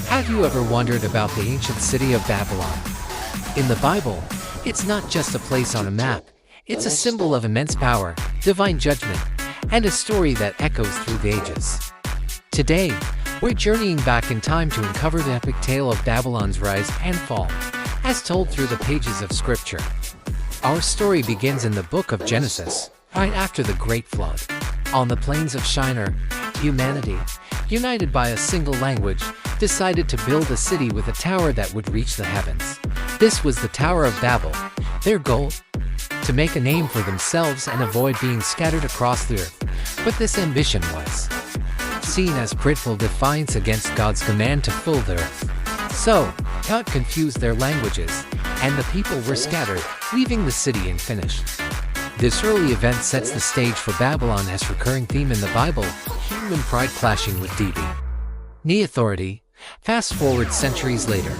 Have you ever wondered about the ancient city of Babylon? In the Bible, it's not just a place on a map. It's a symbol of immense power, divine judgment, and a story that echoes through the ages. Today, we're journeying back in time to uncover the epic tale of Babylon's rise and fall, as told through the pages of Scripture. Our story begins in the book of Genesis, right after the Great Flood. On the plains of Shinar, humanity, united by a single language, decided to build a city with a tower that would reach the heavens. This was the Tower of Babel. Their goal? To make a name for themselves and avoid being scattered across the earth. But this ambition was seen as prideful defiance against God's command to fill the earth. So, God confused their languages, and the people were scattered, leaving the city unfinished. This early event sets the stage for Babylon as recurring theme in the Bible, human pride clashing with divine authority. Fast forward centuries later,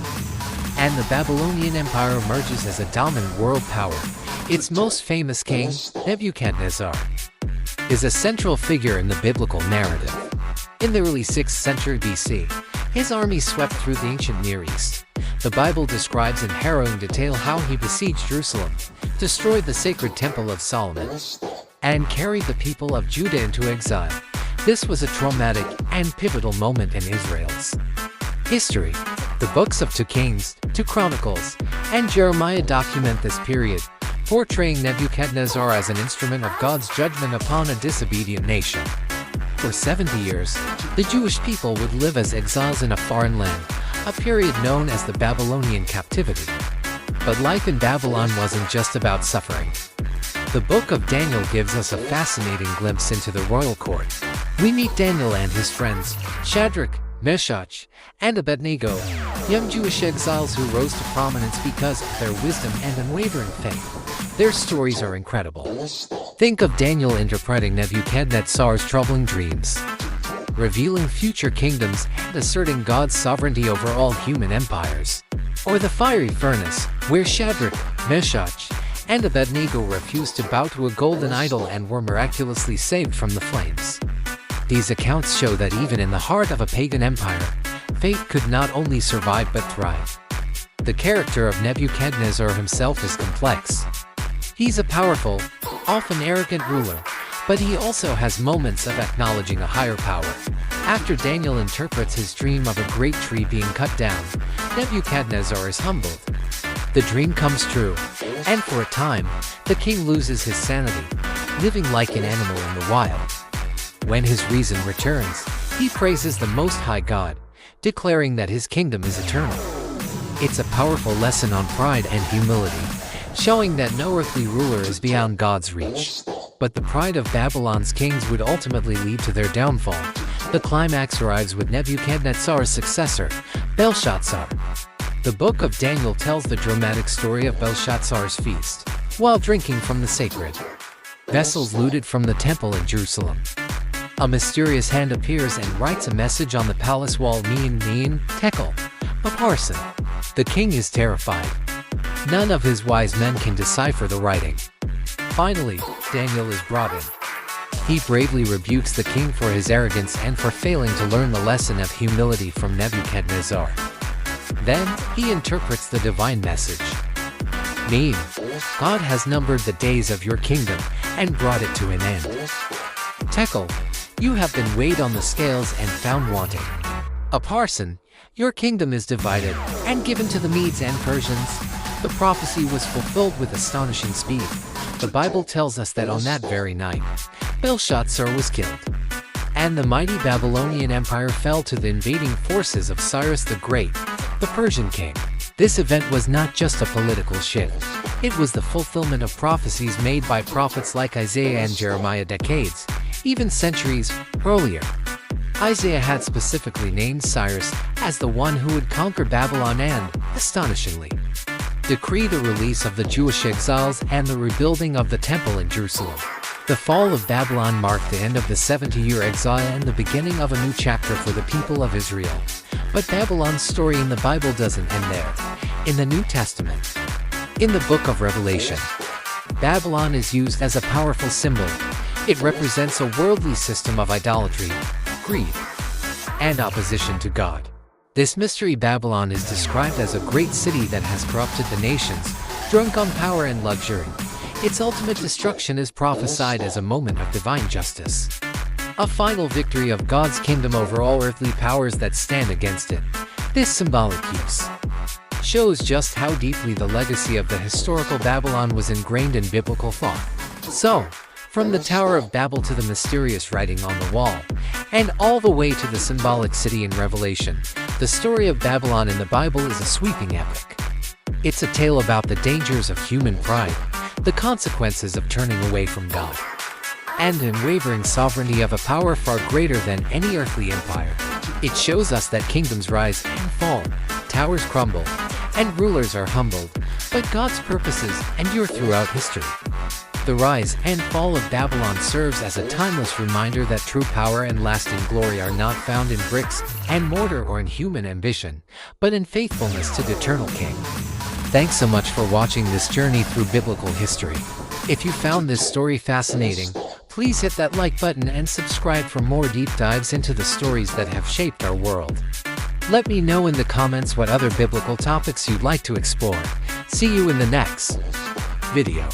and the Babylonian Empire emerges as a dominant world power. Its most famous king, Nebuchadnezzar, is a central figure in the biblical narrative. In the early 6th century BC, his army swept through the ancient Near East. The Bible describes in harrowing detail how he besieged Jerusalem, destroyed the sacred Temple of Solomon, and carried the people of Judah into exile. This was a traumatic and pivotal moment in Israel's history. The books of 2 Kings, 2 Chronicles, and Jeremiah document this period, portraying Nebuchadnezzar as an instrument of God's judgment upon a disobedient nation. For 70 years, the Jewish people would live as exiles in a foreign land, a period known as the Babylonian captivity. But life in Babylon wasn't just about suffering. The book of Daniel gives us a fascinating glimpse into the royal court. We meet Daniel and his friends, Shadrach, Meshach, and Abednego, young Jewish exiles who rose to prominence because of their wisdom and unwavering faith. Their stories are incredible. Think of Daniel interpreting Nebuchadnezzar's troubling dreams, revealing future kingdoms and asserting God's sovereignty over all human empires. Or the fiery furnace, where Shadrach, Meshach, and Abednego refused to bow to a golden idol and were miraculously saved from the flames. These accounts show that even in the heart of a pagan empire, faith could not only survive but thrive. The character of Nebuchadnezzar himself is complex. He's a powerful, often arrogant ruler, but he also has moments of acknowledging a higher power. After Daniel interprets his dream of a great tree being cut down, Nebuchadnezzar is humbled. The dream comes true, and for a time, the king loses his sanity, living like an animal in the wild. When his reason returns, he praises the Most High God, declaring that his kingdom is eternal. It's a powerful lesson on pride and humility, showing that no earthly ruler is beyond God's reach. But the pride of Babylon's kings would ultimately lead to their downfall. The climax arrives with Nebuchadnezzar's successor, Belshazzar. The book of Daniel tells the dramatic story of Belshazzar's feast, while drinking from the sacred vessels looted from the temple in Jerusalem. A mysterious hand appears and writes a message on the palace wall, mean, tekel, a parson. The king is terrified. None of his wise men can decipher the writing. Finally, Daniel is brought in. He bravely rebukes the king for his arrogance and for failing to learn the lesson of humility from Nebuchadnezzar. Then, he interprets the divine message. God has numbered the days of your kingdom and brought it to an end. Tekel, you have been weighed on the scales and found wanting. A parson, your kingdom is divided and given to the Medes and Persians. The prophecy was fulfilled with astonishing speed. The Bible tells us that on that very night, Belshazzar was killed, and the mighty Babylonian Empire fell to the invading forces of Cyrus the Great, the Persian king. This event was not just a political shift. It was the fulfillment of prophecies made by prophets like Isaiah and Jeremiah decades, even centuries, earlier. Isaiah had specifically named Cyrus as the one who would conquer Babylon and, astonishingly, decree the release of the Jewish exiles and the rebuilding of the temple in Jerusalem. The fall of Babylon marked the end of the 70-year exile and the beginning of a new chapter for the people of Israel. But Babylon's story in the Bible doesn't end there. In the New Testament, in the book of Revelation, Babylon is used as a powerful symbol. It represents a worldly system of idolatry, greed, and opposition to God. This mystery Babylon is described as a great city that has corrupted the nations, drunk on power and luxury. Its ultimate destruction is prophesied as a moment of divine justice, a final victory of God's kingdom over all earthly powers that stand against it. This symbolic use shows just how deeply the legacy of the historical Babylon was ingrained in biblical thought. So, from the Tower of Babel to the mysterious writing on the wall, and all the way to the symbolic city in Revelation, the story of Babylon in the Bible is a sweeping epic. It's a tale about the dangers of human pride, the consequences of turning away from God, and an unwavering sovereignty of a power far greater than any earthly empire. It shows us that kingdoms rise and fall, towers crumble, and rulers are humbled, but God's purposes endure throughout history. The rise and fall of Babylon serves as a timeless reminder that true power and lasting glory are not found in bricks and mortar or in human ambition, but in faithfulness to the eternal King. Thanks so much for watching this journey through biblical history. If you found this story fascinating, please hit that like button and subscribe for more deep dives into the stories that have shaped our world. Let me know in the comments what other biblical topics you'd like to explore. See you in the next video.